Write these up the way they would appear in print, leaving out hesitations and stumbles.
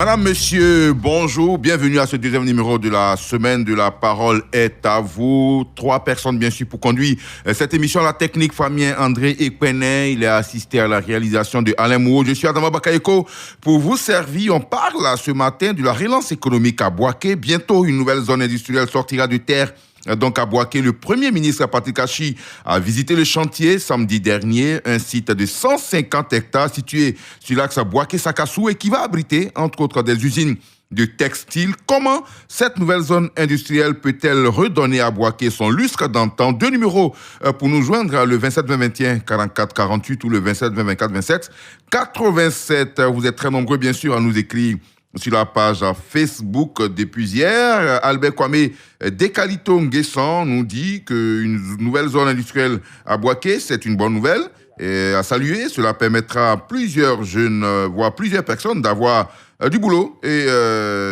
Madame, monsieur, bonjour, bienvenue à ce deuxième numéro de la semaine de La Parole est à vous. 3 personnes, bien sûr, pour conduire cette émission. La technique, Famien André Ekwené, il est assisté à la réalisation de Alain Mouo. Je suis Adama Bakayoko pour vous servir. On parle ce matin de la relance économique à Bouaké. Bientôt, une nouvelle zone industrielle sortira de terre. Donc à Bouaké, le Premier ministre Patrick Kachi a visité le chantier samedi dernier, un site de 150 hectares situé sur l'axe Bouaké-Sakassou et qui va abriter, entre autres, des usines de textiles. Comment cette nouvelle zone industrielle peut-elle redonner à Bouaké son lustre d'antan? 2 numéros pour nous joindre, le 27 20 21 44 48 ou le 27 20 24 27 87. Vous êtes très nombreux, bien sûr, à nous écrire sur la page Facebook depuis hier. Albert Kwame Dekalito Nguessan nous dit qu'une nouvelle zone industrielle à Bouaké, c'est une bonne nouvelle et à saluer. Cela permettra à plusieurs jeunes, voire plusieurs personnes d'avoir du boulot et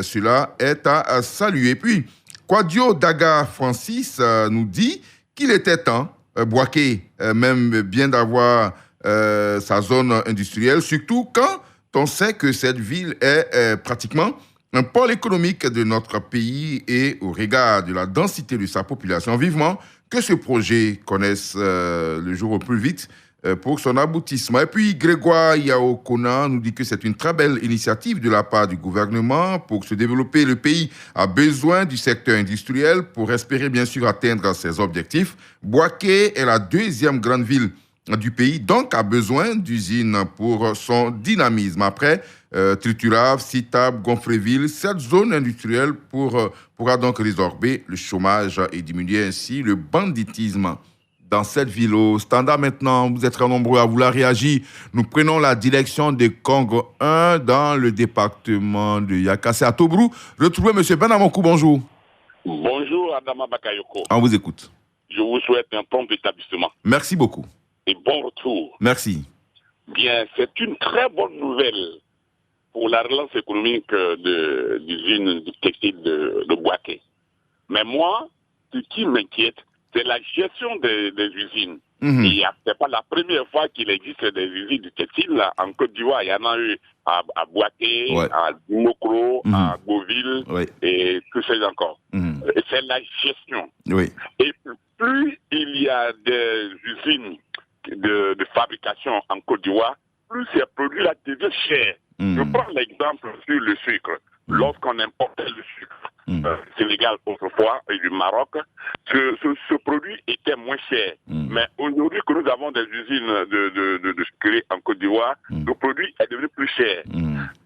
cela est à saluer. Puis, Kwadio Daga Francis nous dit qu'il était temps, Bouaké, même bien d'avoir sa zone industrielle, surtout quand on sait que cette ville est pratiquement un pôle économique de notre pays et au regard de la densité de sa population. Vivement que ce projet connaisse le jour au plus vite pour son aboutissement. Et puis Grégoire Yaokona nous dit que c'est une très belle initiative de la part du gouvernement pour se développer. Le pays a besoin du secteur industriel pour espérer bien sûr atteindre ses objectifs. Bouaké est la 2e grande ville du pays, donc a besoin d'usines pour son dynamisme. Après, Triturave, Citab, Gonfreville, cette zone industrielle pourra donc résorber le chômage et diminuer ainsi le banditisme dans cette ville. Au standard maintenant, vous êtes très nombreux à vouloir réagir. Nous prenons la direction de Congo 1 dans le département de Yakassé à Tobrou. Retrouvez M. Benamokou, bonjour. Bonjour Adama Bakayoko. On vous écoute. Je vous souhaite un prompt établissement. Merci beaucoup. Et bon retour. Merci. Bien, c'est une très bonne nouvelle pour la relance économique de l'usine du textile de Bouaké. Mais moi, ce qui m'inquiète, c'est la gestion des usines. Et c'est pas la première fois qu'il existe des usines du textile là, en Côte d'Ivoire. Il y en a eu à Bouaké, à Mokro, à Beauville et tout ça encore. Et c'est la gestion. Et plus il y a des usines de fabrication en Côte d'Ivoire, plus ces produits-là deviennent chers. Je prends l'exemple sur le sucre. Lorsqu'on importait le sucre Sénégal autrefois et du Maroc, ce produit était moins cher. Mais aujourd'hui que nous avons des usines de sucreries en Côte d'Ivoire, le produit est devenu plus cher.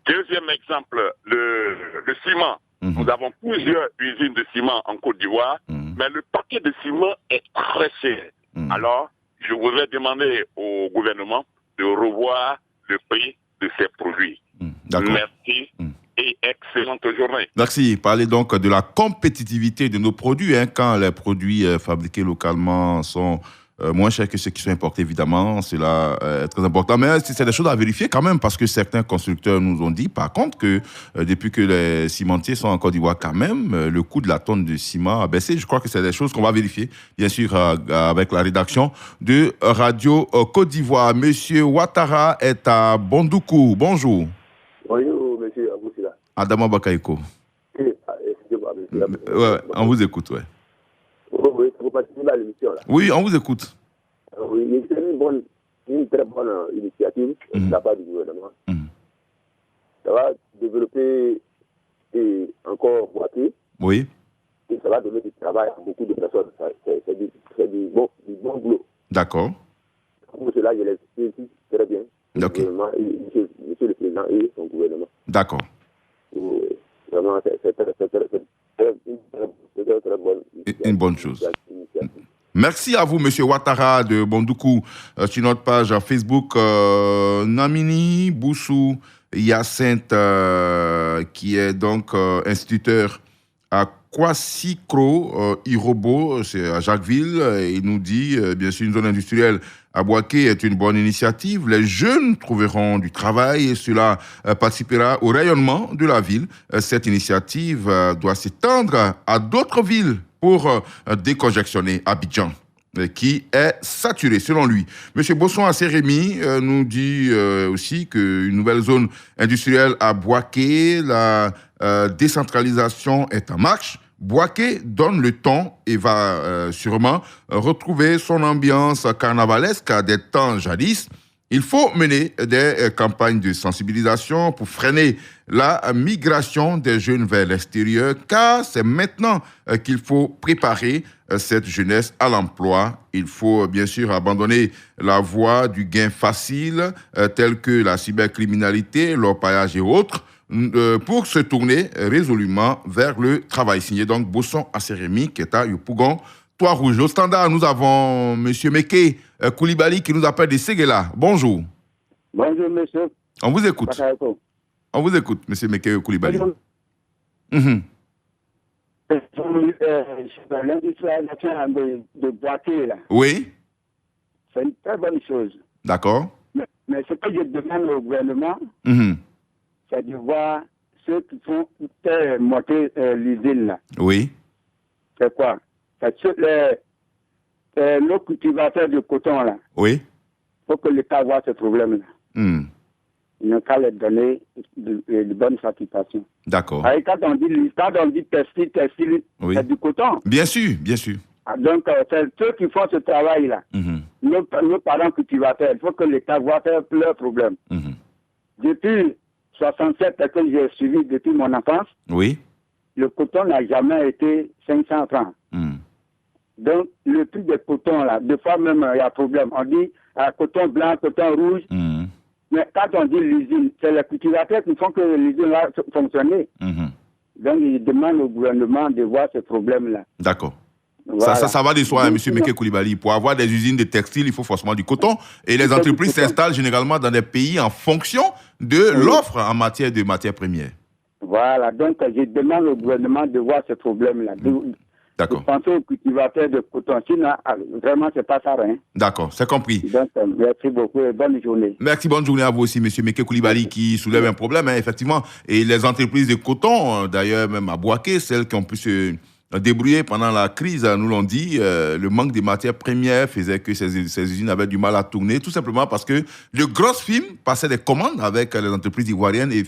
Deuxième exemple, le ciment. Nous avons plusieurs usines de ciment en Côte d'Ivoire, mais le paquet de ciment est très cher. Alors, je voudrais demander au gouvernement de revoir le prix de ces produits. Merci et excellente journée. Merci. Parlez donc de la compétitivité de nos produits, quand les produits fabriqués localement sont moins chers que ceux qui sont importés, évidemment. Cela est très important. Mais c'est des choses à vérifier quand même, parce que certains constructeurs nous ont dit, par contre, que depuis que les cimentiers sont en Côte d'Ivoire, quand même, le coût de la tonne de ciment a baissé. Je crois que c'est des choses qu'on va vérifier, bien sûr, avec la rédaction de Radio Côte d'Ivoire. Monsieur Ouattara est à Bondoukou. Bonjour. Bonjour, monsieur Aboussila. Adama Bakayoko. On vous écoute, Oui, vous participez à l'émission là. Oui, on vous écoute. Oui, c'est une très bonne initiative de la part du gouvernement. Ça va développer encore Bouaké. Oui. Et ça va donner du travail à beaucoup de personnes. C'est du bon boulot. D'accord. Pour cela, je l'explique très bien. Monsieur le Président et son gouvernement. D'accord. Vraiment, c'est très bonne. Une bonne chose. Merci à vous, Monsieur Ouattara de Bondoukou, sur notre page Facebook. Namini Boussou Hyacinthe, qui est donc instituteur à Kwassikro Irobo, c'est à Jacquesville. Il nous dit, bien sûr, une zone industrielle à Bouaké est une bonne initiative. Les jeunes trouveront du travail et cela participera au rayonnement de la ville. Cette initiative doit s'étendre à d'autres villes pour décongestionner Abidjan. qui est saturé, selon lui. M. Bosson Assérémy nous dit aussi qu'une nouvelle zone industrielle à Boaké, la décentralisation est en marche. Boaké donne le ton et va sûrement retrouver son ambiance carnavalesque à des temps jadis. Il faut mener des campagnes de sensibilisation pour freiner la migration des jeunes vers l'extérieur, car c'est maintenant qu'il faut préparer cette jeunesse à l'emploi. Il faut bien sûr abandonner la voie du gain facile, telle que la cybercriminalité, l'orpaillage et autres, pour se tourner résolument vers le travail. Signé donc Bosson Assérémy, qui est à Yopougon, Trois-Rouges. Au standard, nous avons M. Meke Koulibaly qui nous appelle de Séguéla. Bonjour. Bonjour, monsieur. On vous écoute. On vous écoute, M. Meke Koulibaly. L'industrialisation de Boaké, là. Oui. C'est une très bonne chose. D'accord. Mais ce que je demande au gouvernement, c'est de voir ceux qui font monter l'usine, là. Oui. C'est quoi? C'est nos cultivateurs de coton, là. Oui. Il faut que l'État voit ce problème-là. Il n'y a qu'à leur donner de bonnes satisfactions. D'accord. Quand on dit textile, oui. C'est du coton. Bien sûr, bien sûr. Donc, c'est ceux qui font ce travail-là. Nos parents cultivateurs, il faut que l'État voit leurs problèmes. Depuis 67, que j'ai suivi depuis mon enfance, oui. Le coton n'a jamais été 500 francs. Donc, le prix des cotons, là, des fois même, il y a problème. On dit coton blanc, coton rouge. Mais quand on dit l'usine, c'est les cultivateurs qui font que l'usine va fonctionner. Donc, ils demandent au gouvernement de voir ce problème-là. D'accord. Voilà. Ça va de soi, M. Meke Koulibaly. Pour avoir des usines de textiles, il faut forcément du coton. Et les entreprises s'installent généralement dans des pays en fonction de l'offre en matière de matières premières. Voilà. Donc, je demande au gouvernement de voir ce problème-là. D'accord. De penser aux cultivateurs de coton. Sinon, vraiment, c'est pas ça, hein. D'accord, c'est compris. Donc, merci beaucoup et bonne journée. Merci, bonne journée à vous aussi, M. Meke Koulibaly, qui soulève un problème, hein, effectivement. Et les entreprises de coton, d'ailleurs, même à Boaké, celles qui ont pu se débrouiller pendant la crise, nous l'ont dit, le manque de matières premières faisait que ces usines avaient du mal à tourner, tout simplement parce que de grosses firmes passaient des commandes avec les entreprises ivoiriennes et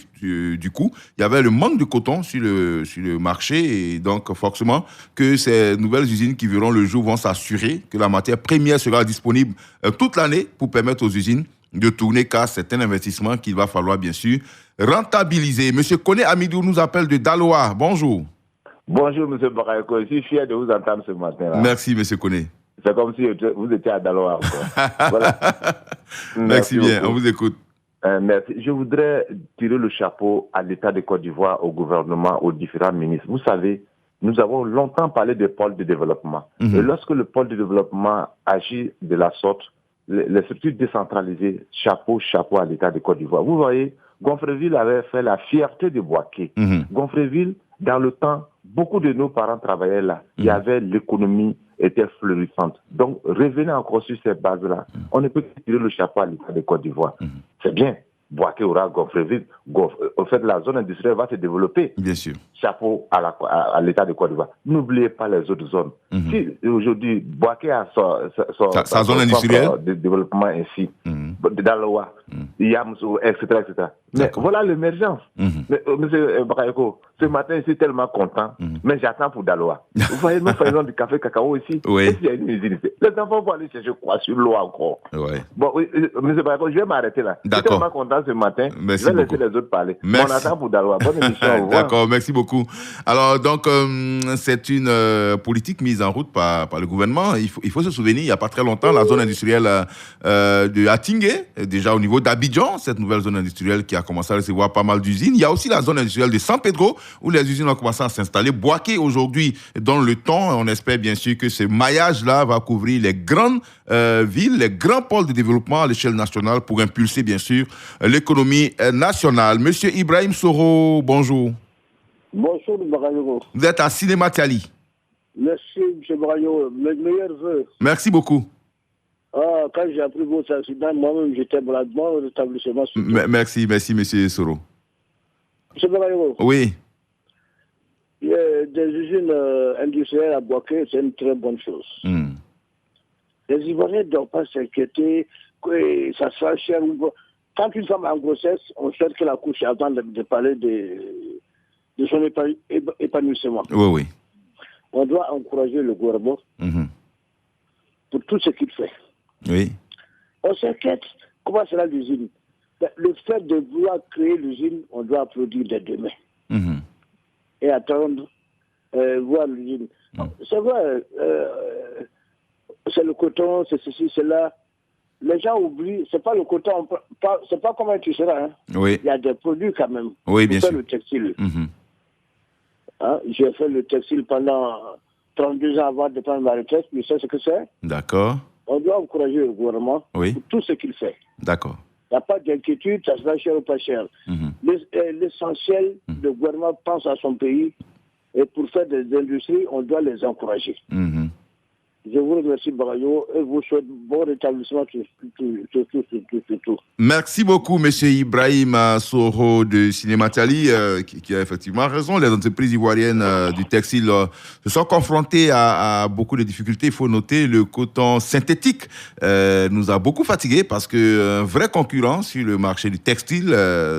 du coup, il y avait le manque de coton sur le marché et donc forcément que ces nouvelles usines qui verront le jour vont s'assurer que la matière première sera disponible toute l'année pour permettre aux usines de tourner, car c'est un investissement qu'il va falloir bien sûr rentabiliser. Monsieur Koné Amidou nous appelle de Daloa. Bonjour. Bonjour, M. Bakayoko. Je suis fier de vous entendre ce matin-là. Merci, M. Koné. C'est comme si vous étiez à Daloa encore. Voilà. Merci bien, beaucoup. On vous écoute. Merci. Je voudrais tirer le chapeau à l'État de Côte d'Ivoire, au gouvernement, aux différents ministres. Vous savez, nous avons longtemps parlé des pôles de développement. Et lorsque le pôle de développement agit de la sorte, les structures décentralisées, chapeau à l'État de Côte d'Ivoire. Vous voyez, Gonfreville avait fait la fierté de Boaké. Gonfreville, dans le temps, beaucoup de nos parents travaillaient là. Il y avait l'économie était florissante. Donc, revenez encore sur ces bases-là. On ne peut que tirer le chapeau à l'État de Côte d'Ivoire. C'est bien. Boaké aura Gonfreville. En fait, la zone industrielle va se développer. Bien sûr. Chapeau à l'État de Côte d'Ivoire. N'oubliez pas les autres zones. Si aujourd'hui, Boaké a sa zone industrielle de développement ainsi, dans le Wa, Yamsou, etc., etc. Mais voilà l'émergence. Monsieur Bakayoko, ce matin, je suis tellement content, mais j'attends pour Daloa. Vous voyez, nous faisons du café cacao ici. Oui. Il y a une usine ici. Les enfants vont aller chercher quoi sur l'eau encore. Oui. Bon, monsieur Bakayoko, je vais m'arrêter là. Je suis tellement content ce matin. Merci je vais beaucoup. laisser les autres parler. Merci. On attend pour Daloa. Bonne émission. Au revoir. D'accord, merci beaucoup. Alors, donc, c'est une politique mise en route par le gouvernement. Il faut se souvenir, il n'y a pas très longtemps, la zone industrielle de Atingué, déjà au niveau d'Abidjan, cette nouvelle zone industrielle qui a commencé à recevoir pas mal d'usines. Il y a aussi la zone industrielle de San Pedro, où les usines ont commencé à s'installer. Boaké, aujourd'hui, dans le temps, on espère bien sûr que ce maillage-là va couvrir les grandes villes, les grands pôles de développement à l'échelle nationale pour impulser, bien sûr, l'économie nationale. Monsieur Ibrahim Soro, bonjour. Bonjour, Barayo. Vous êtes à Cinéma Tali. Merci, M. Barayo. Mes meilleurs vœux. Merci beaucoup. Quand j'ai appris votre accident, moi-même, j'étais bradement au rétablissement. Merci, M. Soro. M. Barayo. Oui. Des usines industrielles à Boaké, c'est une très bonne chose. Les Ivoiriens ne doivent pas s'inquiéter que ça sera cher. Quand une femme est en grossesse, on souhaite qu'elle accouche avant de parler de son épanouissement. Oui, oui. On doit encourager le gouvernement pour tout ce qu'il fait. Oui. On s'inquiète comment sera l'usine. Le fait de vouloir créer l'usine, on doit applaudir dès demain. Et attendre, voir l'usine. C'est vrai, c'est le coton, c'est ceci, c'est là. Les gens oublient, c'est pas le coton, c'est pas comment tu seras. Hein. Oui. Il y a des produits quand même. Oui, bien sûr. Le textile. Hein? J'ai fait le textile pendant 32 ans avant de prendre ma retraite, je sais ce que c'est. D'accord. On doit encourager le gouvernement pour tout ce qu'il fait. D'accord. Il n'y a pas d'inquiétude, ça sera cher ou pas cher. L'essentiel, le gouvernement pense à son pays et pour faire des industries, on doit les encourager. Je vous remercie, Barayo, et vous souhaite bon rétablissement sur tout. Merci beaucoup, M. Ibrahim Soro de Cinématali, qui a effectivement raison. Les entreprises ivoiriennes du textile se sont confrontées à beaucoup de difficultés. Il faut noter, le coton synthétique nous a beaucoup fatigués parce qu'un vrai concurrent sur le marché du textile,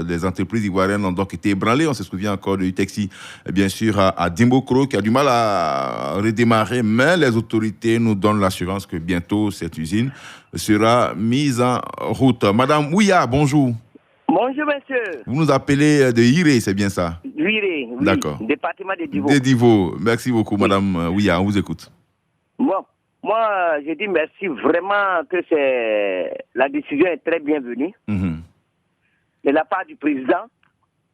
les entreprises ivoiriennes ont donc été ébranlées. On se souvient encore du textile, bien sûr, à Dimbokro, qui a du mal à redémarrer, mais les autorités nous donnent l'assurance que bientôt cette usine sera mise en route. Madame Ouya, bonjour. Bonjour, monsieur. Vous nous appelez de Iré, c'est bien ça? Iré, oui. D'accord. Département de Divo. De Divo. Merci beaucoup, Madame Ouya, on vous écoute. Bon, moi, je dis merci vraiment que la décision est très bienvenue de la part du président.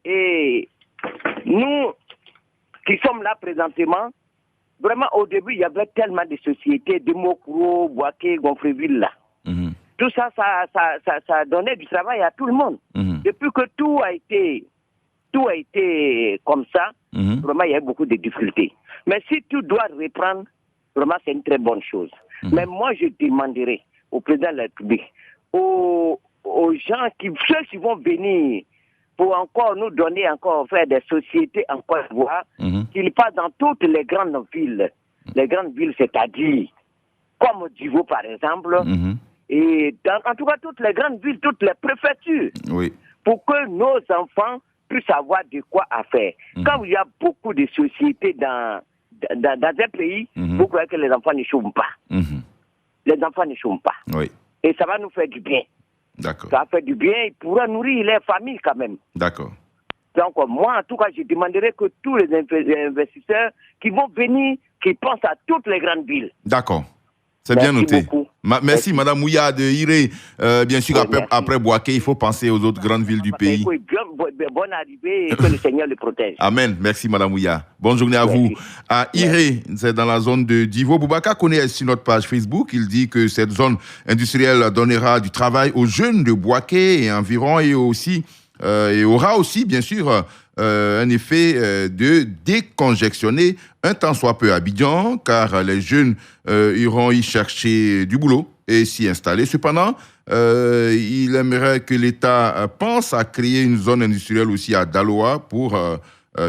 Et nous qui sommes là présentement, vraiment, au début, il y avait tellement de sociétés, Demokro, Boaké, Gonfreville, là. Tout ça donnait du travail à tout le monde. Depuis que tout a été comme ça, vraiment, il y a eu beaucoup de difficultés. Mais si tout doit reprendre, vraiment, c'est une très bonne chose. Mais moi, je demanderai au président de la République, aux gens ceux qui vont venir pour encore nous donner, faire des sociétés en Côte d'Ivoire, qu'ils passent dans toutes les grandes villes. Les grandes villes, c'est-à-dire, comme Divo, par exemple, et en tout cas, toutes les grandes villes, toutes les préfectures, pour que nos enfants puissent avoir de quoi à faire. Quand il y a beaucoup de sociétés dans un pays, vous croyez que les enfants ne chôment pas. Les enfants ne chôment pas. Et ça va nous faire du bien. D'accord. Ça fait du bien, il pourra nourrir les familles quand même. D'accord. Donc moi, en tout cas, je demanderai que tous les investisseurs qui vont venir, qui pensent à toutes les grandes villes. D'accord. C'est bien noté. Merci, Madame Ouya de Iré. Bien sûr, après Boaké, il faut penser aux autres grandes villes du pays. Bonne arrivée et que le Seigneur le protège. Amen. Merci, Madame Ouya. Bonne journée à vous. À Iré, c'est dans la zone de Divo. Boubacar connaît sur notre page Facebook. Il dit que cette zone industrielle donnera du travail aux jeunes de Boaké et environ et aura aussi, bien sûr, un effet de décongestionner un temps soit peu Abidjan, car les jeunes iront y chercher du boulot et s'y installer. Cependant, il aimerait que l'État pense à créer une zone industrielle aussi à Daloa pour,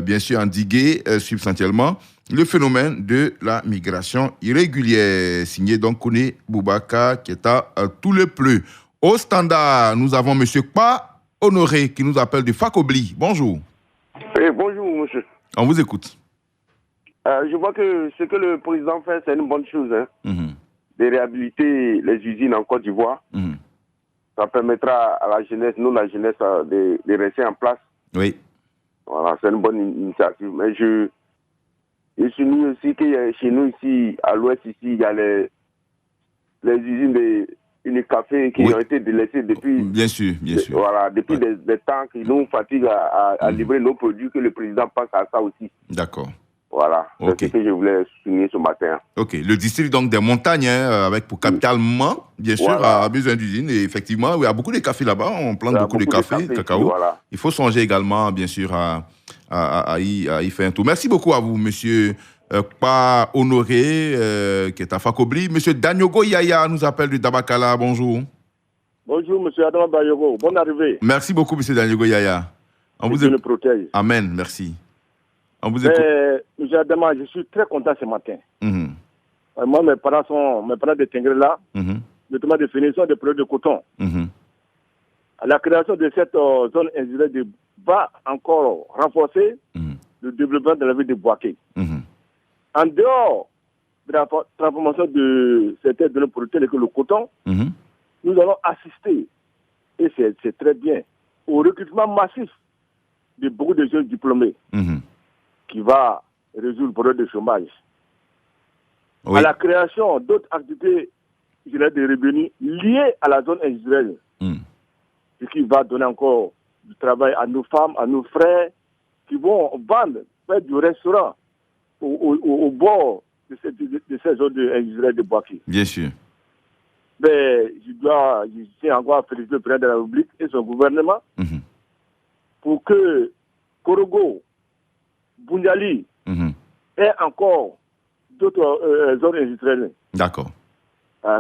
bien sûr, endiguer substantiellement le phénomène de la migration irrégulière. Signé donc Kone Boubacar, qui est à tout le pleu. Au standard, nous avons M. Kpa Honoré qui nous appelle de Fakobli. Bonjour. Bonjour, monsieur. On vous écoute. Je vois que ce que le président fait, c'est une bonne chose. De réhabiliter les usines en Côte d'Ivoire. Ça permettra à la jeunesse, la jeunesse, de rester en place. Oui. Voilà, c'est une bonne initiative. Mais je suis mis aussi que chez nous, ici, à l'ouest, ici, il y a les usines de café qui ont été délaissées depuis... Bien sûr. Voilà, depuis des temps qui nous fatiguent à livrer nos produits, que le président pense à ça aussi. D'accord. Voilà, c'est ce que je voulais souligner ce matin. Ok, le district donc des montagnes, avec pour capital Mans, bien sûr, a besoin d'usines. Et effectivement, il y a beaucoup de café là-bas, on plante beaucoup de café, cacao. Voilà. Il faut songer également, bien sûr, à y faire un tour. Merci beaucoup à vous, monsieur Kpa Honoré, qui est à Fakobli. Monsieur Danyogo Yaya nous appelle de Dabakala, bonjour. Bonjour, monsieur Adam Bayogo, bonne arrivée. Merci beaucoup, monsieur Danyogo Yaya. Dieu le protège. Amen, merci. Monsieur Adama, je suis très content ce matin. Moi, mes parents de Tingré là, notamment de finition des produits de coton. La création de cette zone industrielle va encore renforcer le développement de la ville de Bouaké. En dehors de la transformation de certaines données pour telles que le coton, nous allons assister, et c'est très bien, au recrutement massif de beaucoup de jeunes diplômés qui va résoudre le problème de chômage. Oui. À la création d'autres activités de revenus liées à la zone industrielle, ce qui va donner encore du travail à nos femmes, à nos frères qui vont vendre, faire du restaurant au bord de ces zones industrielles de Bouaké. Bien sûr. Mais je tiens encore à féliciter le président de la République et son gouvernement pour que Korogo, Bouniali et encore d'autres zones industrielles. D'accord.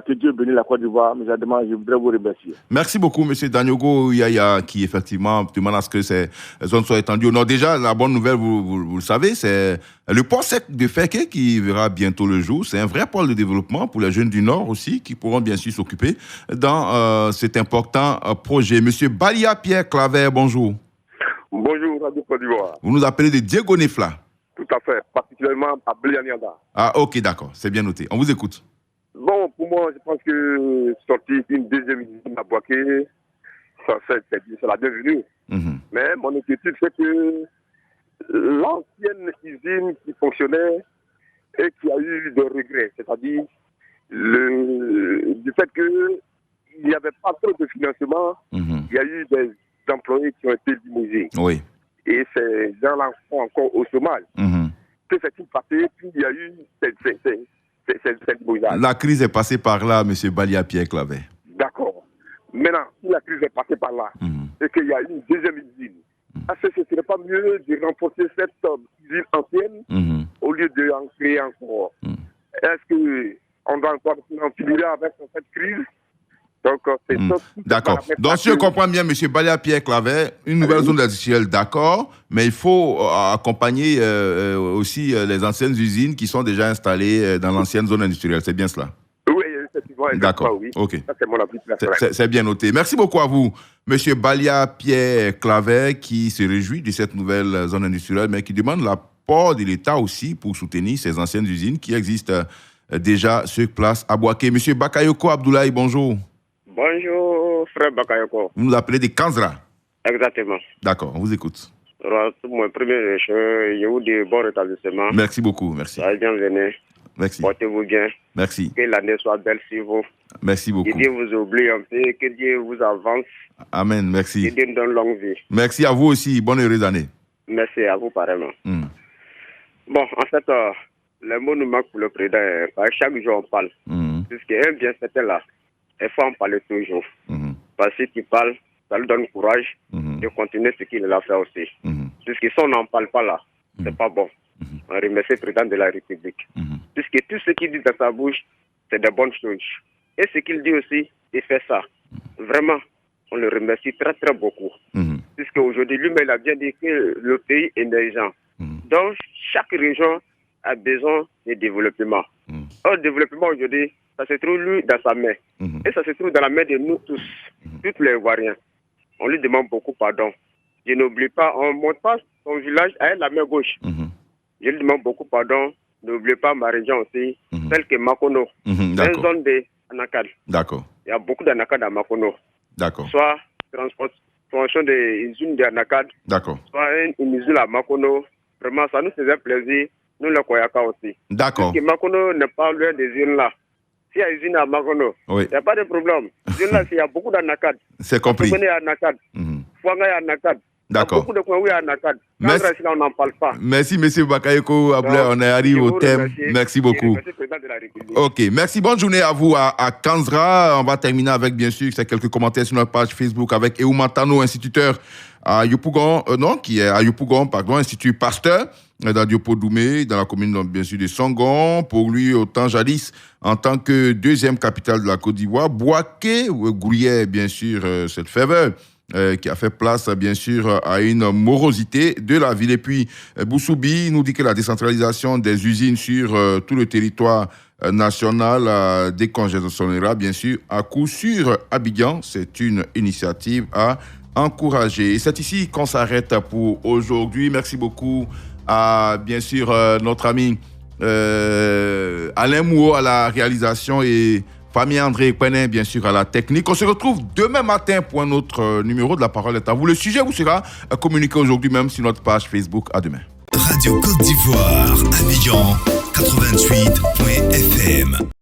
Que Dieu bénisse la Côte d'Ivoire, mais je voudrais vous remercier. Merci beaucoup, M. Daniogo Yaya, qui effectivement demande à ce que ces zones soient étendues. Non, déjà, la bonne nouvelle, vous le savez, c'est le port sec de Féké qui verra bientôt le jour. C'est un vrai pôle de développement pour les jeunes du Nord aussi, qui pourront bien sûr s'occuper dans cet important projet. M. Balia Pierre Claver, bonjour. Bonjour, Radio Côte d'Ivoire. Vous nous appelez de Diego Nefla. Tout à fait, particulièrement à Blianianda. Ah, ok, d'accord, c'est bien noté. On vous écoute. Bon, pour moi, je pense que sortir une deuxième usine à Bouaké, c'est la bienvenue. Mais mon inquiétude, c'est que l'ancienne usine qui fonctionnait et qui a eu des regrets, c'est-à-dire du fait qu'il n'y avait pas trop de financement, il y a eu des employés qui ont été limogés. Oui. Et ces gens-là sont encore au chômage. Que s'est-il passé? Puis il y a eu la crise est passée par là, M. Balia Pierre Claver. D'accord. Maintenant, si la crise est passée par là, et qu'il y a une deuxième usine, est-ce que ce ne serait pas mieux de renforcer cette usine ancienne au lieu d'en créer encore? Est-ce qu'on doit encore en figurer avec cette crise? Donc, c'est d'accord. Donc, si je comprends bien, M. Balia Pierre Claver, une nouvelle zone industrielle, d'accord, mais il faut accompagner aussi les anciennes usines qui sont déjà installées dans l'ancienne zone industrielle. C'est bien cela? Oui, effectivement. D'accord. Oui. Ok. Ça, c'est mon avis. C'est bien noté. Merci beaucoup à vous, M. Balia Pierre Claver, qui se réjouit de cette nouvelle zone industrielle, mais qui demande l'apport de l'État aussi pour soutenir ces anciennes usines qui existent déjà sur place à Bouaké. M. Bakayoko Abdoulaye, bonjour. Bonjour, frère Bakayoko. Vous nous appelez de Kanzra. Exactement. D'accord, on vous écoute. Mon premier échange, je vous dis bon rétablissement. Merci beaucoup, merci. Bienvenue. Merci. Portez-vous bien. Merci. Que l'année soit belle sur vous. Merci beaucoup. Que Dieu vous oublie un peu, que Dieu vous avance. Amen, merci. Que Dieu nous donne longue vie. Merci à vous aussi, bonne heureuse année. Merci à vous pareillement. Bon, en fait, le mot nous manque pour le président. Chaque jour on parle. Puisqu'un bien certain là, il faut en parler toujours. Parce que qu'il parle, ça lui donne courage de continuer ce qu'il a fait aussi. Puisque si on n'en parle pas là, c'est pas bon. On remercie le président de la République. Puisque tout ce qu'il dit dans sa bouche, c'est de bonnes choses. Et ce qu'il dit aussi, il fait ça. Vraiment, on le remercie très très beaucoup. Puisque aujourd'hui, lui-même, il a bien dit que le pays est émergent. Donc, chaque région a besoin de développement. Or, le développement aujourd'hui, ça se trouve lui dans sa main. Et ça se trouve dans la main de nous tous, tous les Ivoiriens. On lui demande beaucoup pardon. Je n'oublie pas, on ne monte pas son village à la main gauche. Je lui demande beaucoup pardon. N'oubliez pas ma région aussi, telle que Makono. C'est une zone d'Anakad. D'accord. Il y a beaucoup d'Anakad à Makono. D'accord. Soit transformation des usines d'Anakad. D'accord. Soit une usine à Makono. Vraiment, ça nous faisait plaisir. Nous, le Koyaka aussi. D'accord. Parce que Makono n'est pas loin des usines là. S'il y a une usine à Makono, il n'y a pas de problème. Usine là, il y a beaucoup d'Anakad. C'est compris. Fouanga est à Anakad. Fouanga est à Anakad. D'accord. Beaucoup de coins, oui, à Anakad. Merci. On n'en parle pas. Merci, M. Bakayoko Abdoulaye. On arrive au thème. Merci beaucoup. Ok, merci. Bonne journée à vous à Kanzra. On va terminer avec, bien sûr, quelques commentaires sur notre page Facebook avec Eumantano, instituteur à Yopougon, qui est à Yopougon, Institut Pasteur, dans Diopo-Doumé, dans la commune, bien sûr, de Songon. Pour lui, autant jadis, en tant que deuxième capitale de la Côte d'Ivoire, Bouaké, grouillait, bien sûr, cette faveur. Qui a fait place, bien sûr, à une morosité de la ville. Et puis, Boussoubi nous dit que la décentralisation des usines sur tout le territoire nationale décongestionnera, bien sûr, à coup sûr Abidjan. C'est une initiative à encourager. Et c'est ici qu'on s'arrête pour aujourd'hui. Merci beaucoup à, bien sûr, notre ami Alain Mouo à la réalisation et Famille André Ekpene, bien sûr, à la technique. On se retrouve demain matin pour un autre numéro de La Parole est à vous. Le sujet vous sera communiqué aujourd'hui même sur notre page Facebook. À demain. Radio Côte d'Ivoire, Abidjan, 88.fm.